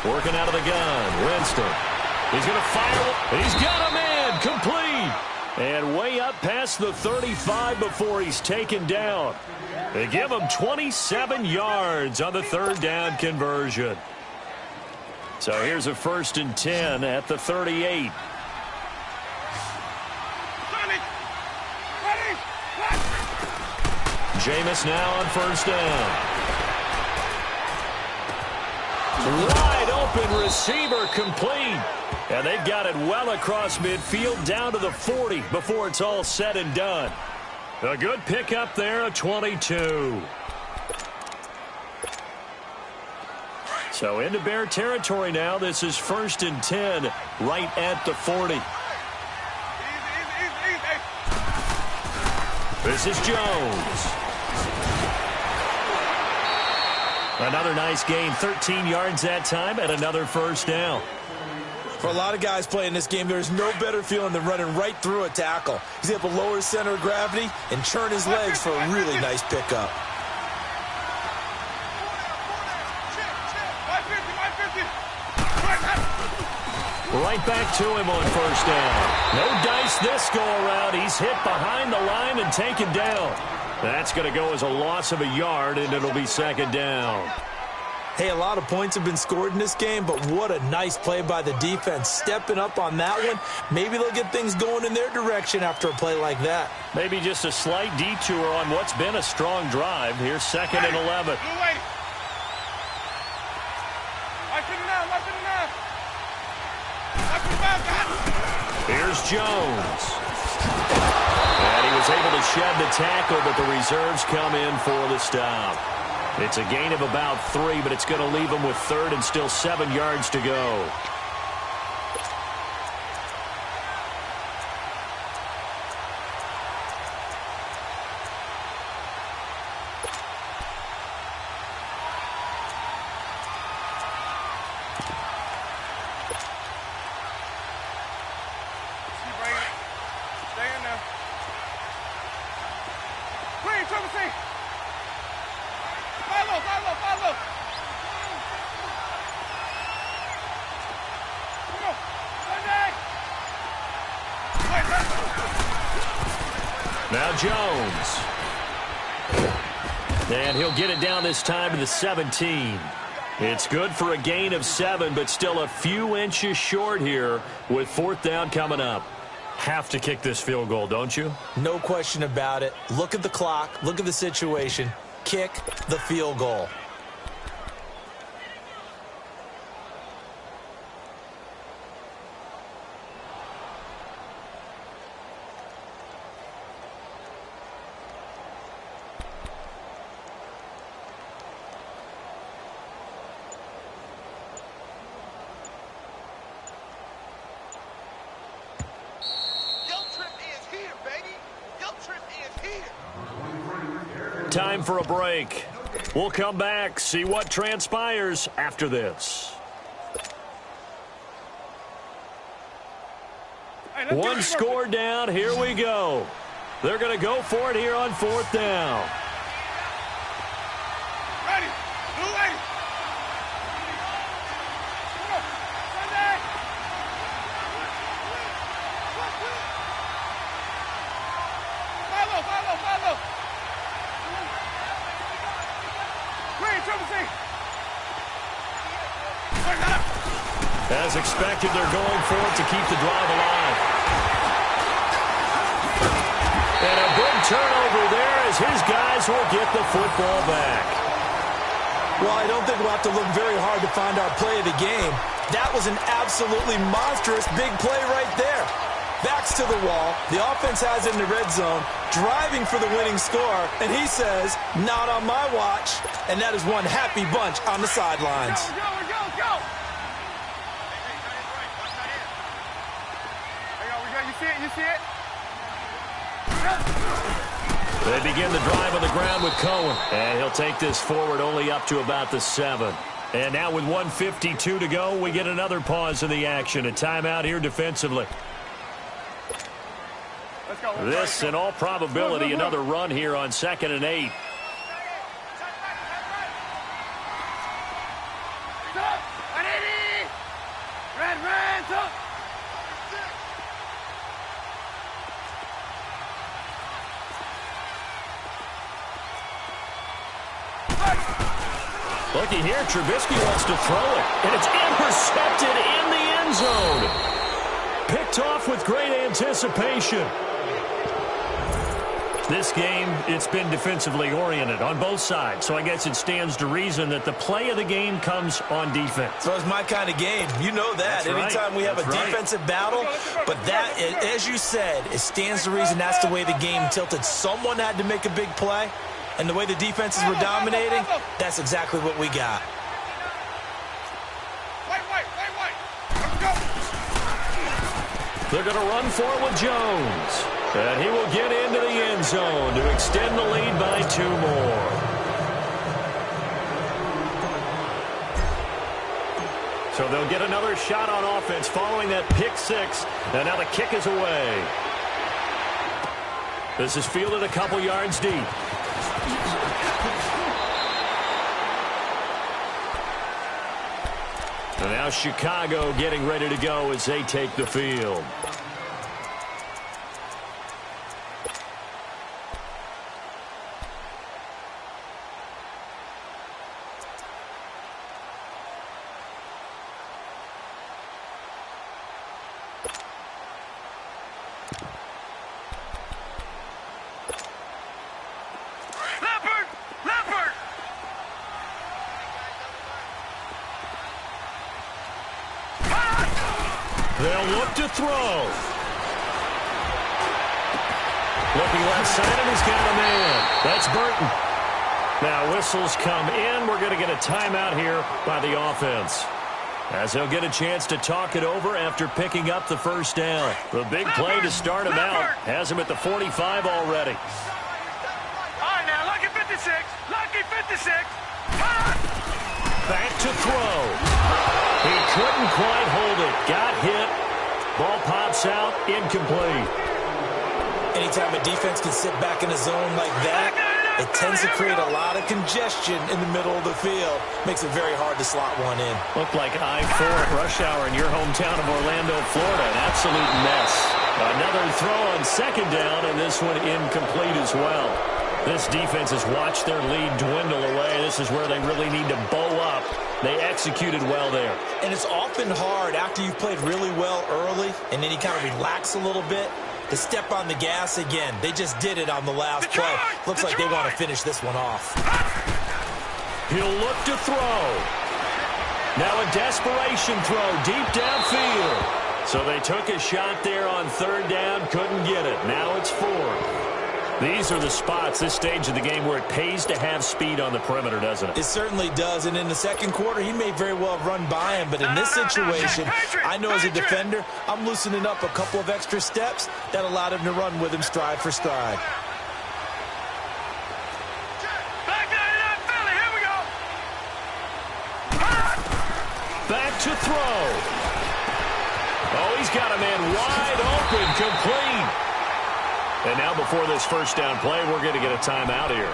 A: Working out of the gun, Winston. He's going to fire. He's got him in, complete. And way up past the 35 before he's taken down. They give him 27 yards on the third down conversion. So here's a 1st and 10 at the 38. Jameis now on first down. Wide open receiver, complete. And they've got it well across midfield down to the 40 before it's all said and done. A good pickup there, a 22. So into Bear territory now. This is 1st and 10 right at the 40. This is Jones. Another nice gain, 13 yards that time, and another first down.
B: For a lot of guys playing this game, there's no better feeling than running right through a tackle. He's able to lower his center of gravity and turn his legs for a really nice pickup.
A: Right back to him on first down. No dice this go around. He's hit behind the line and taken down. That's going to go as a loss of a yard, and it'll be second down.
B: Hey, a lot of points have been scored in this game, but what a nice play by the defense. Stepping up on that one, maybe they'll get things going in their direction after a play like that.
A: Maybe just a slight detour on what's been a strong drive. Here's second and 11. Here's Jones. And he was able to shed the tackle, but the reserves come in for the stop. It's a gain of about 3, but it's going to leave them with third and still 7 yards to go. Now Jones. And he'll get it down this time to the 17. It's good for a gain of 7, but still a few inches short here with fourth down coming up. Have to kick this field goal, don't you?
B: No question about it. Look at the clock. Look at the situation. Kick the field goal.
A: Time for a break. We'll come back, see what transpires after this. One score down. Here we go. They're going to go for it here on fourth down.
D: Ready. Blue ready. Sunday. Follow.
A: As expected, they're going for it to keep the drive alive. And a big turnover there as his guys will get the football back.
B: Well, I don't think we'll have to look very hard to find our play of the game. That was an absolutely monstrous big play right there. Backs to the wall. The offense has it in the red zone, driving for the winning score, and he says, not on my watch. And that is one happy bunch on the sidelines.
D: Go. You see it?
A: They begin the drive on the ground with Cohen. And he'll take this forward only up to about the 7. And now with 1:52 to go, we get another pause in the action. A timeout here defensively. This, in all probability, another run here on 2nd and 8. Looky here, Trubisky wants to throw it, and it's intercepted in the end zone. Picked off with great anticipation. This game, it's been defensively oriented on both sides, so I guess it stands to reason that the play of the game comes on defense.
B: So it's my kind of game. You know that. Anytime we have a defensive battle, but that, as you said, it stands to reason that's the way the game tilted. Someone had to make a big play, and the way the defenses were dominating, that's exactly what we got.
A: They're going to run for it with Jones. And he will get into the end zone to extend the lead by 2 more. So they'll get another shot on offense following that pick 6. And now the kick is away. This is fielded a couple yards deep. And now Chicago getting ready to go as they take the field. They'll look to throw. Looking left side, and he's got a man. That's Burton. Now whistles come in. We're going to get a timeout here by the offense, as he'll get a chance to talk it over after picking up the first down. The big play to start him out has him at the 45 already.
D: All right, now, lucky 56. Lucky 56.
A: Back to throw. He couldn't quite hold it. Got hit. Ball pops out. Incomplete.
B: Anytime a defense can sit back in a zone like that, it tends to create a lot of congestion in the middle of the field. Makes it very hard to slot one in.
A: Looked like I-4 at rush hour in your hometown of Orlando, Florida. An absolute mess. Another throw on second down, and this one incomplete as well. This defense has watched their lead dwindle away. This is where they really need to bow up. They executed well there.
B: And it's often hard after you've played really well early, and then you kind of relax a little bit, to step on the gas again. They just did it on the last play. Looks like they want to finish this one off.
A: He'll look to throw. Now a desperation throw deep downfield. So they took a shot there on third down, couldn't get it. Now it's fourth. These are the spots, this stage of the game, where it pays to have speed on the perimeter, doesn't it?
B: It certainly does, and in the second quarter, he may very well run by him, but in this situation, I know as a defender, I'm loosening up a couple of extra steps that allowed him to run with him stride for stride.
A: Back to throw. Oh, he's got a man wide open, complete. And now before this first down play, we're going to get a timeout here,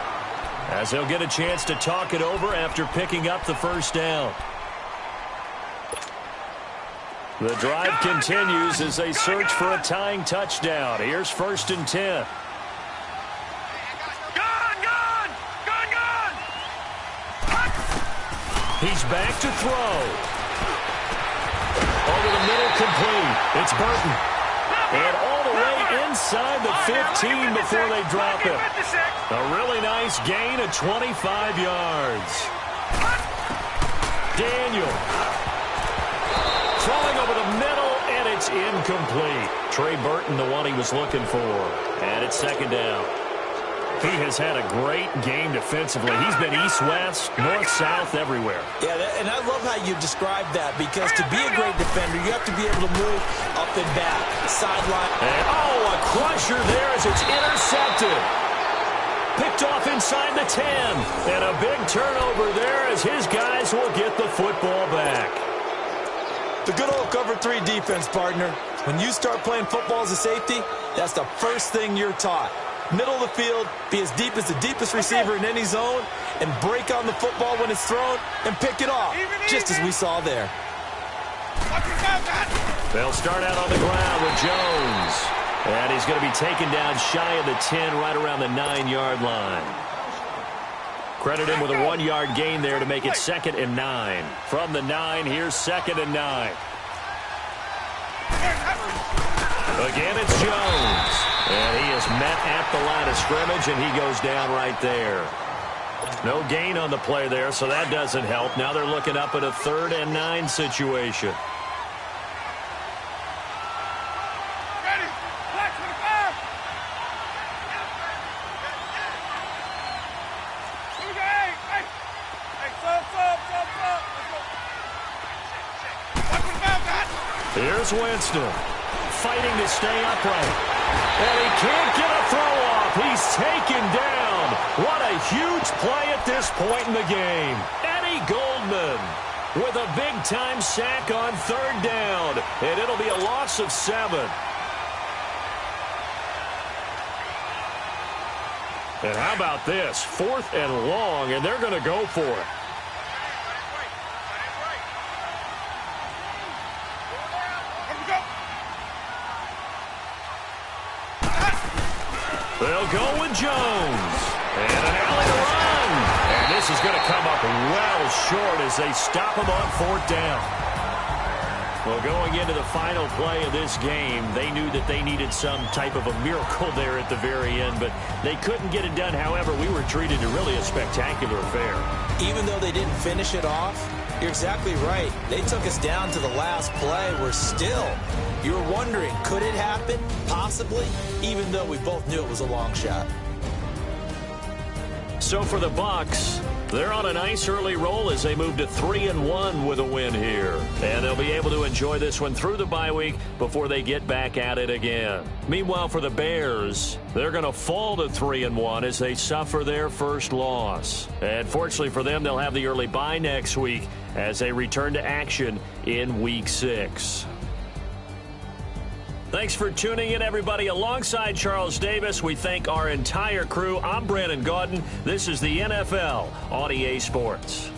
A: as he'll get a chance to talk it over after picking up the first down. The drive continues as they search for a tying touchdown. Here's 1st and 10. He's back to throw. Over the middle, complete. It's Burton. And all the way inside the 15 before they drop it. A really nice gain of 25 yards. Daniel. Throwing over the middle, and it's incomplete. Trey Burton, the one he was looking for. And it's second down. He has had a great game defensively. He's been east-west, north-south, everywhere.
B: Yeah, and I love how you described that, because to be a great defender, you have to be able to move up and back, sideline.
A: And, a crusher there as it's intercepted. Picked off inside the 10. And a big turnover there as his guys will get the football back.
B: The good old cover 3 defense, partner. When you start playing football as a safety, that's the first thing you're taught. Middle of the field, be as deep as the deepest receiver in any zone, and break on the football when it's thrown and pick it off, just as we saw there.
A: They'll start out on the ground with Jones. And he's going to be taken down shy of the 10, right around the 9-yard line. Credit him with a 1-yard gain there to make it 2nd and 9. From the 9, here's 2nd and 9. Again, it's Jones. And he is met at the line of scrimmage, and he goes down right there. No gain on the play there, so that doesn't help. Now they're looking up at a 3rd and 9 situation.
D: Ready. Black 25. Here we go. Hey. Hey, sub.
A: Here's Winston. Fighting to stay upright. And he can't get a throw off. He's taken down. What a huge play at this point in the game. Eddie Goldman with a big-time sack on 3rd down. And it'll be a loss of 7. And how about this? 4th and long, and they're going to go for it. They'll go with Jones. And an alley run. And this is going to come up well short as they stop him on 4th down. Well, going into the final play of this game, they knew that they needed some type of a miracle there at the very end, but they couldn't get it done. However, we were treated to really a spectacular affair.
B: Even though they didn't finish it off, you're exactly right. They took us down to the last play. We're still, you're wondering, could it happen? Possibly, even though we both knew it was a long shot.
A: So for the Bucks, they're on a nice early roll as they move to 3-1 with a win here. And they'll be able to enjoy this one through the bye week before they get back at it again. Meanwhile, for the Bears, they're going to fall to 3-1 as they suffer their first loss. And fortunately for them, they'll have the early bye next week as they return to action in Week 6. Thanks for tuning in, everybody. Alongside Charles Davis, we thank our entire crew. I'm Brandon Gaudin. This is the NFL on EA Sports.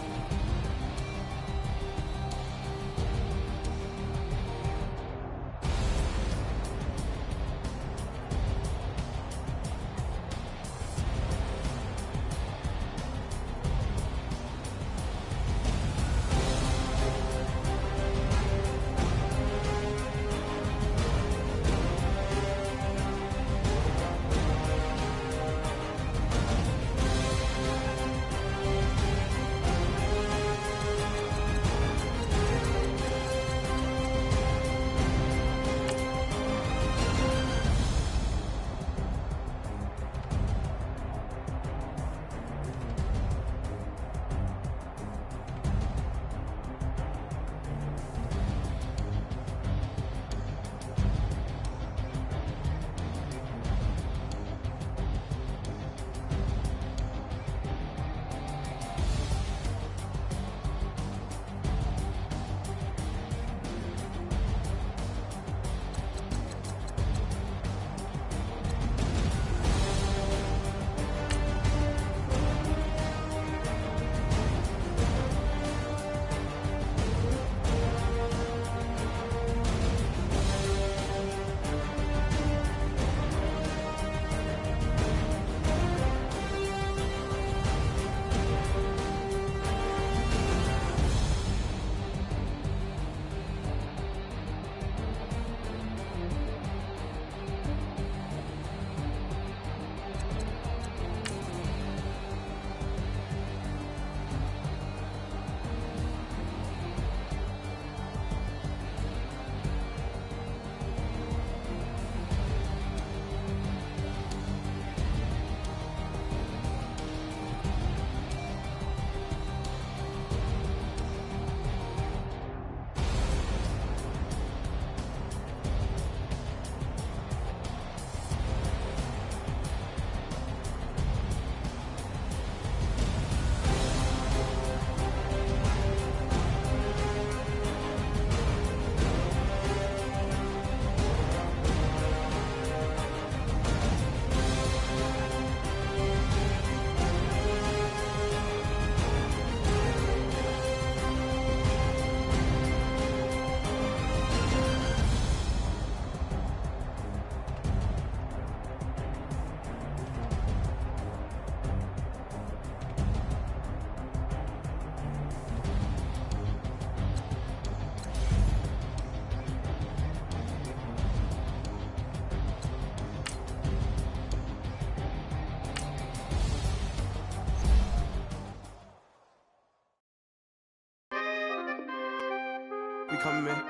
E: We coming, man.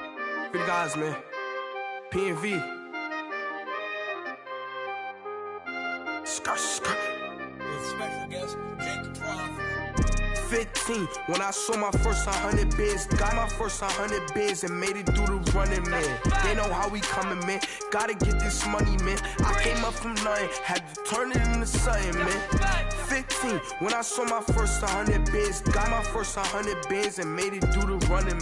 E: Bigdogxl, man. P&V. Skirt.
B: With special guest, Jake
E: 15, when I saw my first 100 bids, got my first 100 bids and made it through the running, man. They know how we coming, man. Gotta get this money, man. I came up from nothing, had to turn it into something, man. 15, when I saw my first 100 bids, got my first 100 bids and made it through the running,